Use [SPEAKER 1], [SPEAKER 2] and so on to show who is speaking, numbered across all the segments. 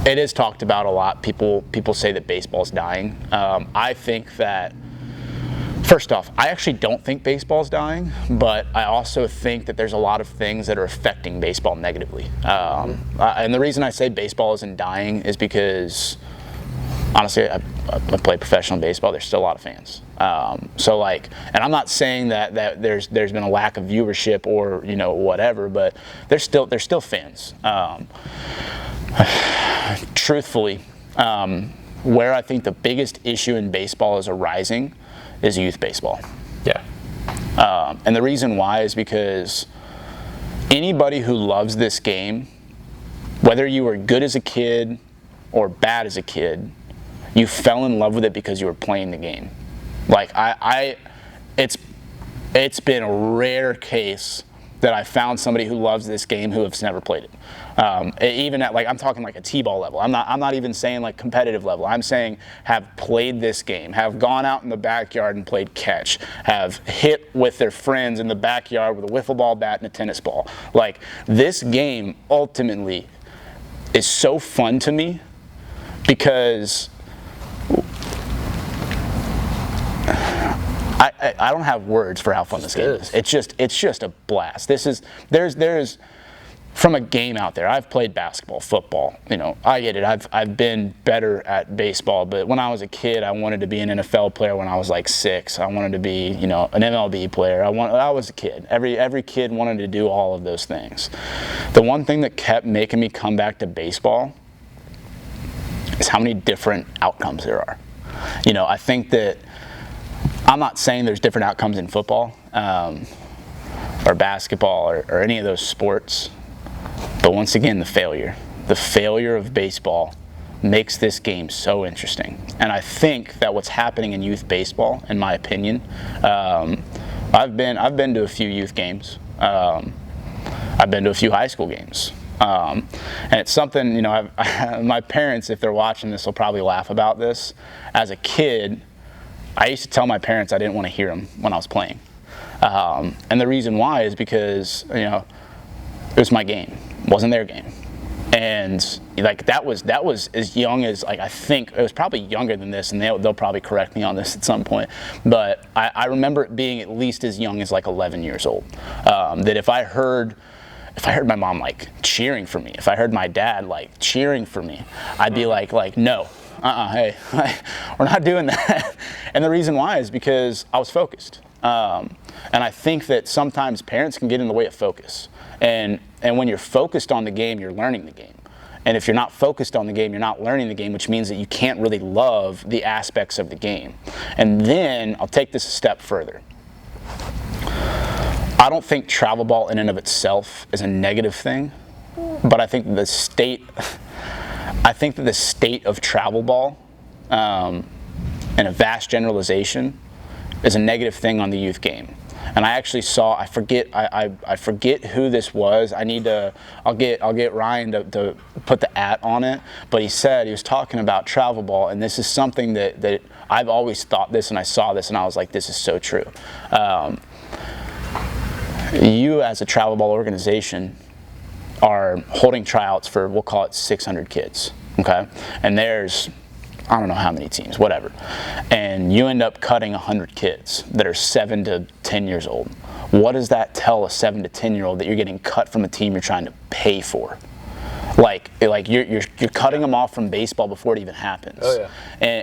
[SPEAKER 1] It is talked about a lot. People say that baseball's dying. I think that, first off, I actually don't think baseball's dying, but I also think that there's a lot of things that are affecting baseball negatively. And the reason I say baseball isn't dying is because, honestly, I play professional baseball. There's still a lot of fans. So like, and I'm not saying that there's been a lack of viewership or whatever, but there's still fans. Truthfully, where I think the biggest issue in baseball is arising is youth baseball.
[SPEAKER 2] Yeah.
[SPEAKER 1] And the reason why is because anybody who loves this game, whether you were good as a kid or bad as a kid, you fell in love with it because you were playing the game. Like it's been a rare case that I found somebody who loves this game who has never played it. Even at, like, I'm talking like a t-ball level. I'm not even saying like competitive level. I'm saying have played this game, have gone out in the backyard and played catch, have hit with their friends in the backyard with a wiffle ball bat and a tennis ball. Like, this game ultimately is so fun to me because I don't have words for how fun this game is. It's just a blast. There's from a game out there. I've played basketball, football. I get it. I've been better at baseball, but when I was a kid, I wanted to be an NFL player. When I was like 6, I wanted to be an MLB player. I was a kid. Every kid wanted to do all of those things. The one thing that kept making me come back to baseball is how many different outcomes there are. I think that I'm not saying there's different outcomes in football or basketball or any of those sports, but once again, the failure of baseball makes this game so interesting. And I think that what's happening in youth baseball, in my opinion, I've been to a few youth games. I've been to a few high school games. And it's something, my parents, if they're watching this, will probably laugh about this. As a kid, I used to tell my parents I didn't want to hear them when I was playing. And the reason why is because, it was my game. It wasn't their game. And like that was as young as, like, I think it was probably younger than this, and they'll probably correct me on this at some point. But I remember it being at least as young as like 11 years old. That if I heard my mom like cheering for me, if I heard my dad like cheering for me, I'd be like no. Hey, we're not doing that. And the reason why is because I was focused. And I think that sometimes parents can get in the way of focus. And when you're focused on the game, you're learning the game. And if you're not focused on the game, you're not learning the game, which means that you can't really love the aspects of the game. And then I'll take this a step further. I don't think travel ball in and of itself is a negative thing, but I think the state of travel ball, and a vast generalization, is a negative thing on the youth game. And I actually saw, I forget who this was. I'll get Ryan to put the @ on it. But he was talking about travel ball, and this is something that I've always thought this, and I saw this, and I was like, this is so true. You as a travel ball organization are holding tryouts for, we'll call it 600 kids, okay? And there's, I don't know how many teams, whatever. And you end up cutting 100 kids that are 7 to 10 years old. What does that tell a 7 to 10-year-old that you're getting cut from a team you're trying to pay for? Like you're cutting them off from baseball before it even happens.
[SPEAKER 2] Oh, yeah.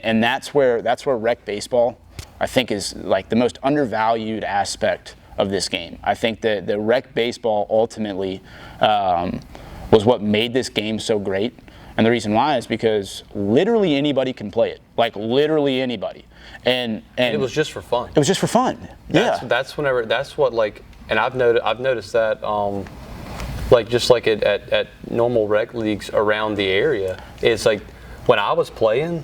[SPEAKER 1] And that's where rec baseball, I think, is like the most undervalued aspect of this game. I think that the rec baseball ultimately was what made this game so great. And the reason why is because literally anybody can play it. Like literally anybody. And
[SPEAKER 2] it was just for fun.
[SPEAKER 1] It was just for fun.
[SPEAKER 2] That's what, like, and I've noticed that like just like at normal rec leagues around the area, it's like when I was playing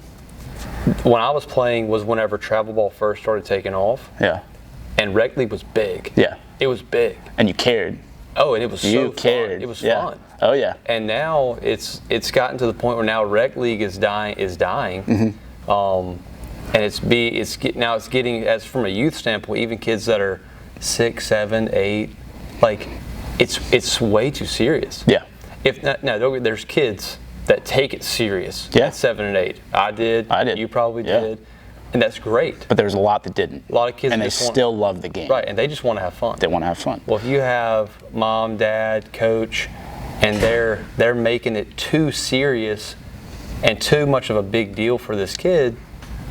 [SPEAKER 2] was whenever travel ball first started taking off.
[SPEAKER 1] Yeah.
[SPEAKER 2] And rec league was big.
[SPEAKER 1] Yeah.
[SPEAKER 2] It was big.
[SPEAKER 1] And you cared.
[SPEAKER 2] Oh, and it was so
[SPEAKER 1] cared.
[SPEAKER 2] fun. It was
[SPEAKER 1] Yeah.
[SPEAKER 2] fun.
[SPEAKER 1] Oh yeah.
[SPEAKER 2] And now it's gotten to the point where now rec league is dying.
[SPEAKER 1] Mm-hmm.
[SPEAKER 2] And it's getting, as from a youth standpoint, even kids that are 6, 7, 8, like it's way too serious.
[SPEAKER 1] Yeah.
[SPEAKER 2] Now there's kids that take it serious
[SPEAKER 1] Yeah.
[SPEAKER 2] at 7 and 8. I did. You probably did. And that's great.
[SPEAKER 1] But there's a lot that didn't.
[SPEAKER 2] A lot of kids
[SPEAKER 1] and they still love the game.
[SPEAKER 2] Right, and they just want to have fun.
[SPEAKER 1] They want to have fun.
[SPEAKER 2] Well, if you have mom, dad, coach, and they're making it too serious and too much of a big deal for this kid,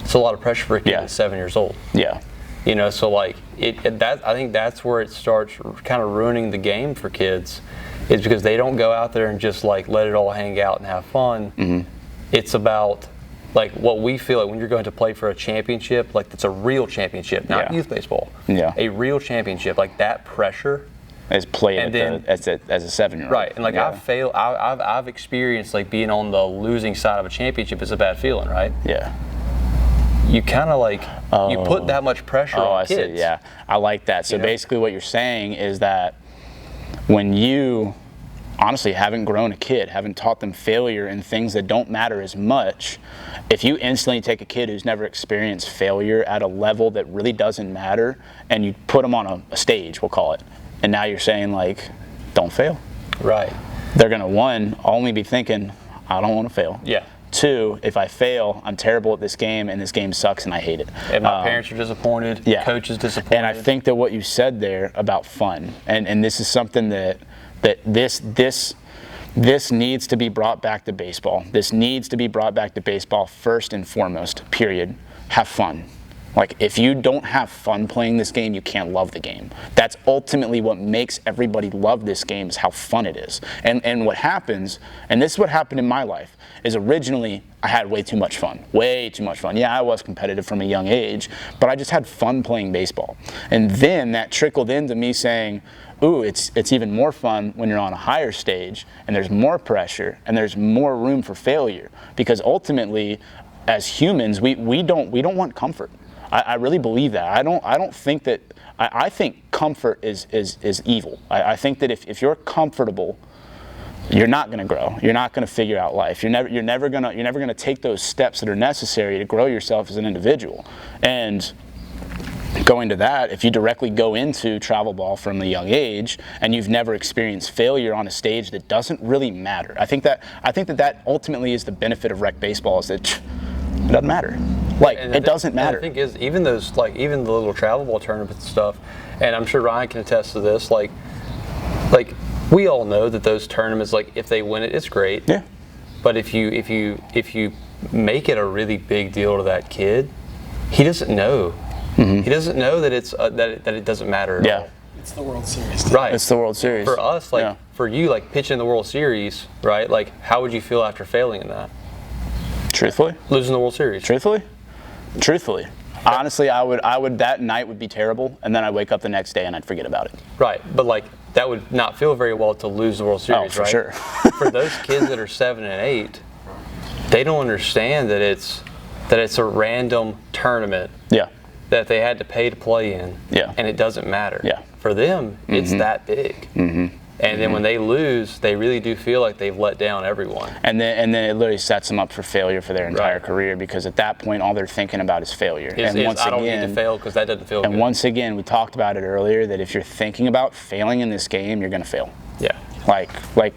[SPEAKER 2] it's a lot of pressure for a kid at 7 years old.
[SPEAKER 1] Yeah.
[SPEAKER 2] You know, so like I think that's where it starts kind of ruining the game for kids, is because they don't go out there and just like let it all hang out and have fun.
[SPEAKER 1] Mm-hmm.
[SPEAKER 2] It's about like what we feel like when you're going to play for a championship, like it's a real championship, not youth baseball.
[SPEAKER 1] Yeah.
[SPEAKER 2] A real championship, like that pressure
[SPEAKER 1] is played as a 7-year-old.
[SPEAKER 2] Right, and like I've experienced like being on the losing side of a championship is a bad feeling, right?
[SPEAKER 1] Yeah.
[SPEAKER 2] You kind of like you put that much pressure on kids.
[SPEAKER 1] I see. Yeah, I like that. So basically, what you're saying is that when you honestly haven't grown a kid, haven't taught them failure and things that don't matter as much, if you instantly take a kid who's never experienced failure at a level that really doesn't matter and you put them on a stage, we'll call it, and now you're saying like, don't fail.
[SPEAKER 2] Right.
[SPEAKER 1] They're gonna, one, only be thinking, I don't want to fail.
[SPEAKER 2] Yeah.
[SPEAKER 1] Two, if I fail, I'm terrible at this game and this game sucks and I hate it.
[SPEAKER 2] And my parents are disappointed.
[SPEAKER 1] Yeah.
[SPEAKER 2] Coach is disappointed.
[SPEAKER 1] And I think that what you said there about fun, and this is something that this needs to be brought back to baseball. This needs to be brought back to baseball first and foremost, period. Have fun. Like, if you don't have fun playing this game, you can't love the game. That's ultimately what makes everybody love this game, is how fun it is. And what happens, and this is what happened in my life, is originally I had way too much fun. Way too much fun. Yeah, I was competitive from a young age, but I just had fun playing baseball. And then that trickled into me saying, ooh, it's even more fun when you're on a higher stage and there's more pressure and there's more room for failure. Because ultimately, as humans, we don't want comfort. I really believe that. I don't think that. I think comfort is evil. I think that if you're comfortable, you're not going to grow. You're not going to figure out life. You're never going to take those steps that are necessary to grow yourself as an individual. And going to that, if you directly go into travel ball from a young age and you've never experienced failure on a stage that doesn't really matter, I think that ultimately is the benefit of rec baseball, is that it doesn't matter. Like, it doesn't matter.
[SPEAKER 2] The thing is, even the little travel ball tournaments and stuff, and I'm sure Ryan can attest to this, like we all know that those tournaments, like if they win it, it's great.
[SPEAKER 1] Yeah.
[SPEAKER 2] But if you make it a really big deal to that kid, he doesn't know. Mm-hmm. He doesn't know that it's that it doesn't matter at all.
[SPEAKER 3] It's the World Series.
[SPEAKER 2] Right.
[SPEAKER 1] It's the World Series.
[SPEAKER 2] For us, for you, like pitching in the World Series, right? Like, how would you feel after failing in that?
[SPEAKER 1] Truthfully?
[SPEAKER 2] Losing the World Series.
[SPEAKER 1] Truthfully. Honestly, I would that night would be terrible, and then I'd wake up the next day and I'd forget about it.
[SPEAKER 2] Right, but like that would not feel very well to lose the World Series,
[SPEAKER 1] for
[SPEAKER 2] right?
[SPEAKER 1] Sure.
[SPEAKER 2] For those kids that are 7 and 8, they don't understand that it's a random tournament.
[SPEAKER 1] Yeah.
[SPEAKER 2] That they had to pay to play in.
[SPEAKER 1] Yeah.
[SPEAKER 2] And it doesn't matter.
[SPEAKER 1] Yeah.
[SPEAKER 2] For them, it's that big. Mm-hmm. And then when they lose, they really do feel like they've let down everyone.
[SPEAKER 1] And then it literally sets them up for failure for their entire career, because at that point, all they're thinking about is failure.
[SPEAKER 2] I don't need to fail because that doesn't feel good.
[SPEAKER 1] And once again, we talked about it earlier, that if you're thinking about failing in this game, you're going to fail.
[SPEAKER 2] Yeah.
[SPEAKER 1] Like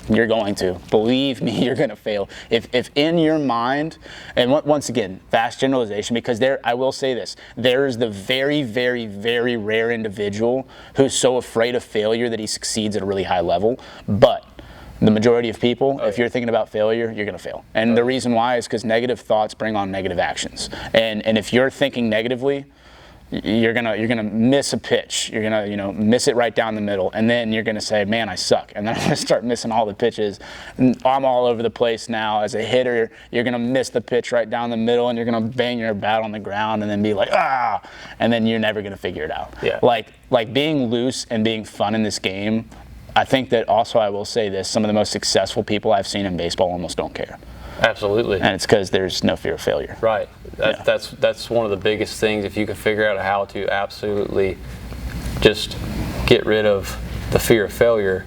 [SPEAKER 1] you're going to. Believe me, you're going to fail. If in your mind, and once again, vast generalization, because I will say this, there is the very, very, very rare individual who's so afraid of failure that he succeeds at a really high level. But the majority of people, if you're thinking about failure, you're going to fail. And the reason why is because negative thoughts bring on negative actions. And if you're thinking negatively, you're gonna miss a pitch. You're gonna miss it right down the middle, and then you're gonna say, "Man, I suck." And then I'm gonna start missing all the pitches. And I'm all over the place now. As a hitter, you're gonna miss the pitch right down the middle, and you're gonna bang your bat on the ground, and then be like, "Ah!" And then you're never gonna figure it out.
[SPEAKER 2] Yeah.
[SPEAKER 1] Like being loose and being fun in this game. I think that also, I will say this: some of the most successful people I've seen in baseball almost don't care.
[SPEAKER 2] Absolutely.
[SPEAKER 1] And it's because there's no fear of failure.
[SPEAKER 2] Right. That's one of the biggest things. If you can figure out how to absolutely just get rid of the fear of failure,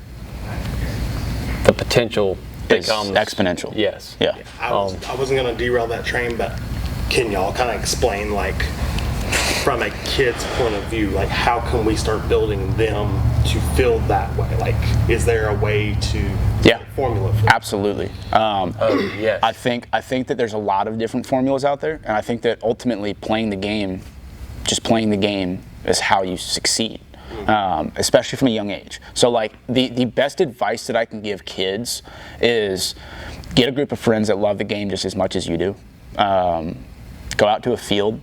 [SPEAKER 2] the potential becomes
[SPEAKER 1] exponential.
[SPEAKER 2] Yes.
[SPEAKER 1] Yeah.
[SPEAKER 3] I wasn't going to derail that train, but can y'all kind of explain, like, from a kid's point of view, like, how can we start building them to feel that way? Like, is there a way to
[SPEAKER 1] Yeah.
[SPEAKER 3] formula for
[SPEAKER 1] Absolutely.
[SPEAKER 2] Yes.
[SPEAKER 1] I think that there's a lot of different formulas out there, and I think that ultimately playing the game is how you succeed, especially from a young age. So like the best advice that I can give kids is get a group of friends that love the game just as much as you do. Go out to a field,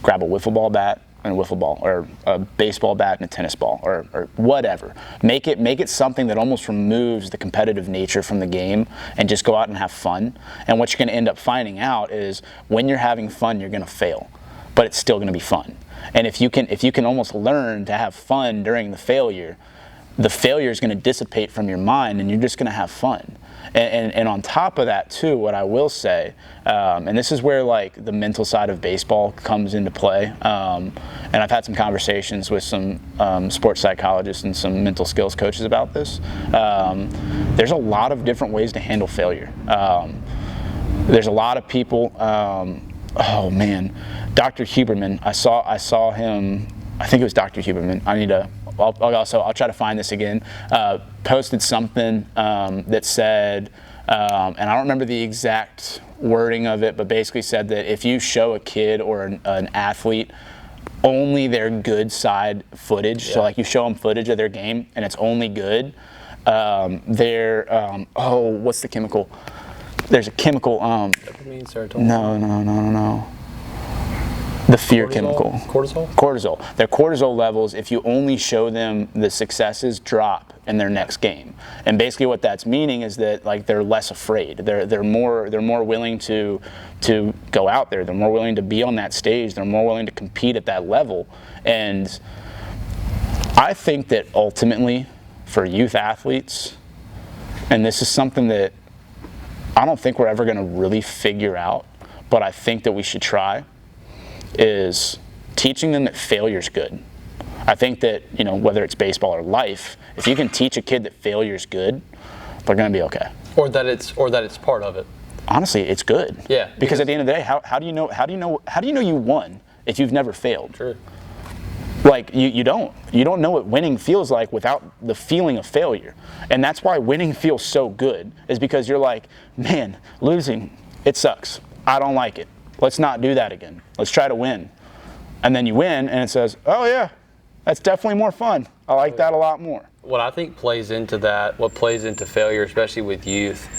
[SPEAKER 1] grab a wiffle ball bat and a wiffle ball, or a baseball bat and a tennis ball, or whatever. Make it something that almost removes the competitive nature from the game, and just go out and have fun. And what you're going to end up finding out is when you're having fun, you're going to fail, but it's still going to be fun. And if you can almost learn to have fun during the failure is going to dissipate from your mind, and you're just going to have fun. And on top of that too, what I will say, and this is where like the mental side of baseball comes into play, and I've had some conversations with some sports psychologists and some mental skills coaches about this. There's a lot of different ways to handle failure. There's a lot of people, oh man, Dr. Huberman, I saw him, I think it was Dr. Huberman, I'll try to find this again, posted something that said, and I don't remember the exact wording of it, but basically said that if you show a kid or an athlete only their good side footage, so like you show them footage of their game and it's only good, what's the chemical? There's a chemical,
[SPEAKER 2] Dopamine, serotonin?
[SPEAKER 1] No. The fear chemical. Cortisol. Their cortisol levels, if you only show them the successes, drop in their next game. And basically what that's meaning is that like they're less afraid. They're more willing to go out there. They're more willing to be on that stage. They're more willing to compete at that level. And I think that ultimately for youth athletes, and this is something that I don't think we're ever going to really figure out, but I think that we should try, is teaching them that failure's good. I think that, whether it's baseball or life, if you can teach a kid that failure's good, they're going to be okay.
[SPEAKER 2] Or that it's part of it.
[SPEAKER 1] Honestly, it's good.
[SPEAKER 2] Yeah.
[SPEAKER 1] Because at the end of the day, how do you know you won if you've never failed?
[SPEAKER 2] True.
[SPEAKER 1] Like you don't know what winning feels like without the feeling of failure. And that's why winning feels so good, is because you're like, man, losing, it sucks. I don't like it. Let's not do that again. Let's try to win. And then you win and it says, oh yeah, that's definitely more fun. I like that a lot more.
[SPEAKER 2] What I think plays into that, what plays into failure, especially with youth,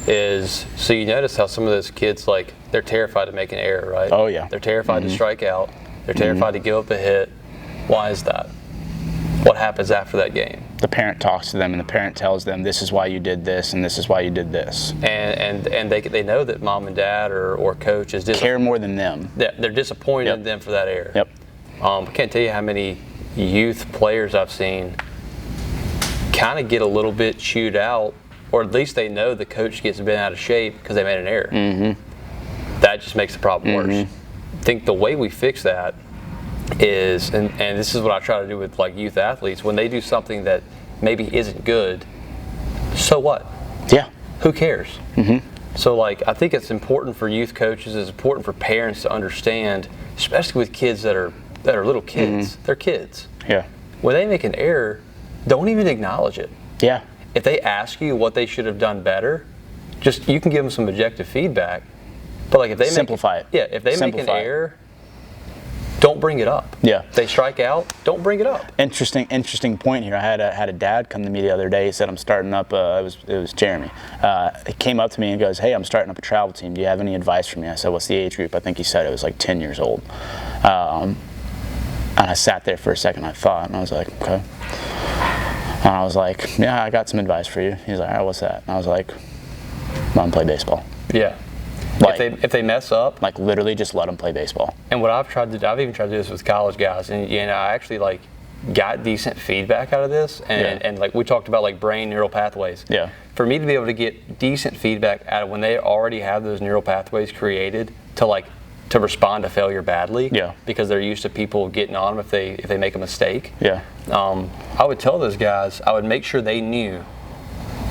[SPEAKER 2] is, so you notice how some of those kids, like, they're terrified to make an error, right?
[SPEAKER 1] Oh yeah.
[SPEAKER 2] They're terrified to strike out. They're terrified to give up a hit. Why is that? What happens after that game?
[SPEAKER 1] The parent talks to them and the parent tells them, this is why you did this and this is why you did this.
[SPEAKER 2] And they know that mom and dad or coach is
[SPEAKER 1] care more than them.
[SPEAKER 2] They're disappointed in them for that error.
[SPEAKER 1] Yep.
[SPEAKER 2] I can't tell you how many youth players I've seen kind of get a little bit chewed out, or at least they know the coach gets bent out of shape because they made an error. Mm-hmm. That just makes the problem worse. I think the way we fix that is, and this is what I try to do with like youth athletes, when they do something that maybe isn't good, so what?
[SPEAKER 1] Yeah.
[SPEAKER 2] Who cares?
[SPEAKER 1] Mm-hmm.
[SPEAKER 2] So like, I think it's important for youth coaches, it's important for parents to understand, especially with kids that are little kids. They're kids.
[SPEAKER 1] Yeah.
[SPEAKER 2] When they make an error, don't even acknowledge it.
[SPEAKER 1] Yeah.
[SPEAKER 2] If they ask you what they should have done better, just, you can give them some objective feedback. But like if they
[SPEAKER 1] simplify it.
[SPEAKER 2] Yeah, if they make an error, don't bring it up.
[SPEAKER 1] Yeah.
[SPEAKER 2] If they strike out, don't bring it up.
[SPEAKER 1] Interesting point here. I had a dad come to me the other day. He said, I'm starting up, it was Jeremy. He came up to me and goes, hey, I'm starting up a travel team. Do you have any advice for me? I said, what's the age group? I think he said it was like 10 years old. And I sat there for a second, I thought, and I was like, okay. And I was like, yeah, I got some advice for you. He's like, all right, what's that? And I was like, let them play baseball.
[SPEAKER 2] Yeah.
[SPEAKER 1] Like,
[SPEAKER 2] if they mess up,
[SPEAKER 1] like literally just let them play baseball.
[SPEAKER 2] And what I've even tried to do this with college guys, and I actually like got decent feedback out of this, and like we talked about like brain neural pathways.
[SPEAKER 1] Yeah.
[SPEAKER 2] For me to be able to get decent feedback out of when they already have those neural pathways created to respond to failure badly, because they're used to people getting on them if they make a mistake.
[SPEAKER 1] Yeah.
[SPEAKER 2] I would tell those guys, I would make sure they knew.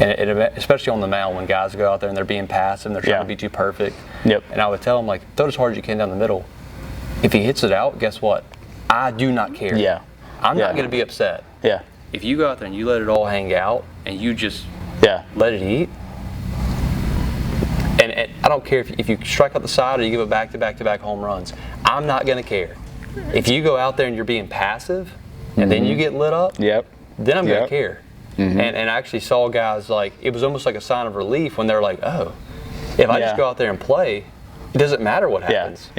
[SPEAKER 2] And especially on the mound, when guys go out there and they're being passive and they're trying to be too perfect.
[SPEAKER 1] Yep.
[SPEAKER 2] And I would tell them, like, throw it as hard as you can down the middle. If he hits it out, guess what? I do not care.
[SPEAKER 1] Yeah.
[SPEAKER 2] I'm not going to be upset.
[SPEAKER 1] Yeah.
[SPEAKER 2] If you go out there and you let it all hang out and you just
[SPEAKER 1] Yeah.
[SPEAKER 2] Let it eat. And I don't care if you strike out the side or you give it back-to-back home runs. I'm not going to care. If you go out there and you're being passive and then you get lit up, then I'm going to care. And I actually saw guys like, it was almost like a sign of relief when they're like, oh, if I just go out there and play, it doesn't matter what happens.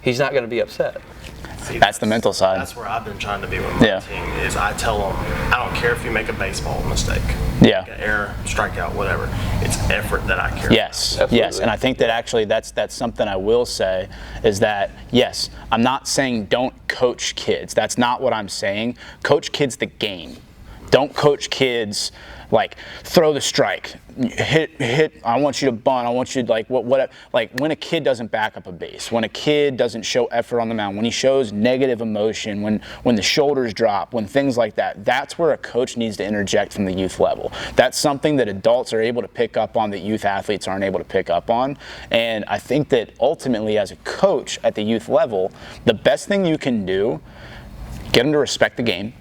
[SPEAKER 2] He's not going to be upset.
[SPEAKER 3] See,
[SPEAKER 1] that's the mental side.
[SPEAKER 3] That's where I've been trying to be with my team. Is I tell them, I don't care if you make a baseball mistake, make an error, strikeout, whatever. It's effort that I care about.
[SPEAKER 1] Yes, and I think that actually that's something I will say is that yes, I'm not saying don't coach kids. That's not what I'm saying. Coach kids the game. Don't coach kids like throw the strike, hit. I want you to bunt. I want you to like when a kid doesn't back up a base, when a kid doesn't show effort on the mound, when he shows negative emotion, when the shoulders drop, when things like that. That's where a coach needs to interject from the youth level. That's something that adults are able to pick up on that youth athletes aren't able to pick up on. And I think that ultimately, as a coach at the youth level, the best thing you can do, get them to respect the game.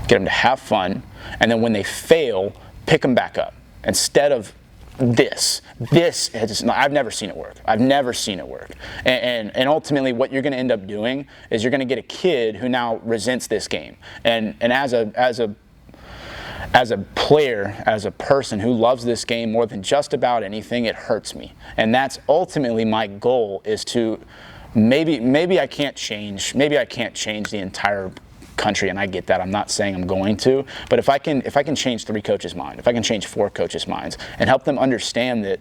[SPEAKER 1] Get them to have fun, and then when they fail, pick them back up. Instead of this I've never seen it work. I've never seen it work. And ultimately, what you're going to end up doing is you're going to get a kid who now resents this game. And as a player, as a person who loves this game more than just about anything, it hurts me. And that's ultimately my goal, is to maybe I can't change the entire country, and I get that. I'm not saying I'm going to, but if I can change 3 coaches' minds, if I can change 4 coaches' minds, and help them understand that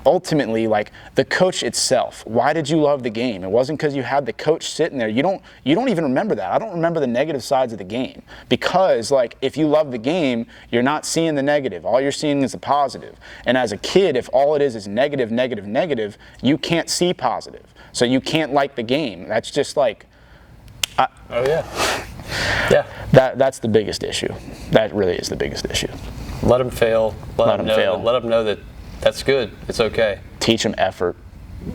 [SPEAKER 1] ultimately, like the coach itself, why did you love the game? It wasn't because you had the coach sitting there. You don't even remember that. I don't remember the negative sides of the game, because like if you love the game, you're not seeing the negative. All you're seeing is the positive. And as a kid, if all it is negative, you can't see positive. So you can't like the game. That's just like that's the biggest issue. That really is the biggest issue.
[SPEAKER 2] Let them fail. Let them know that that's good. It's okay.
[SPEAKER 1] Teach them effort.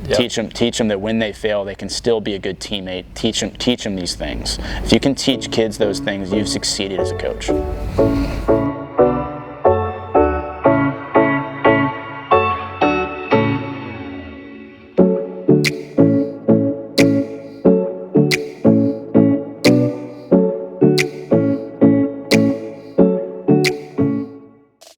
[SPEAKER 1] Yep. Teach them that when they fail, they can still be a good teammate. Teach them these things. If you can teach kids those things, you've succeeded as a coach.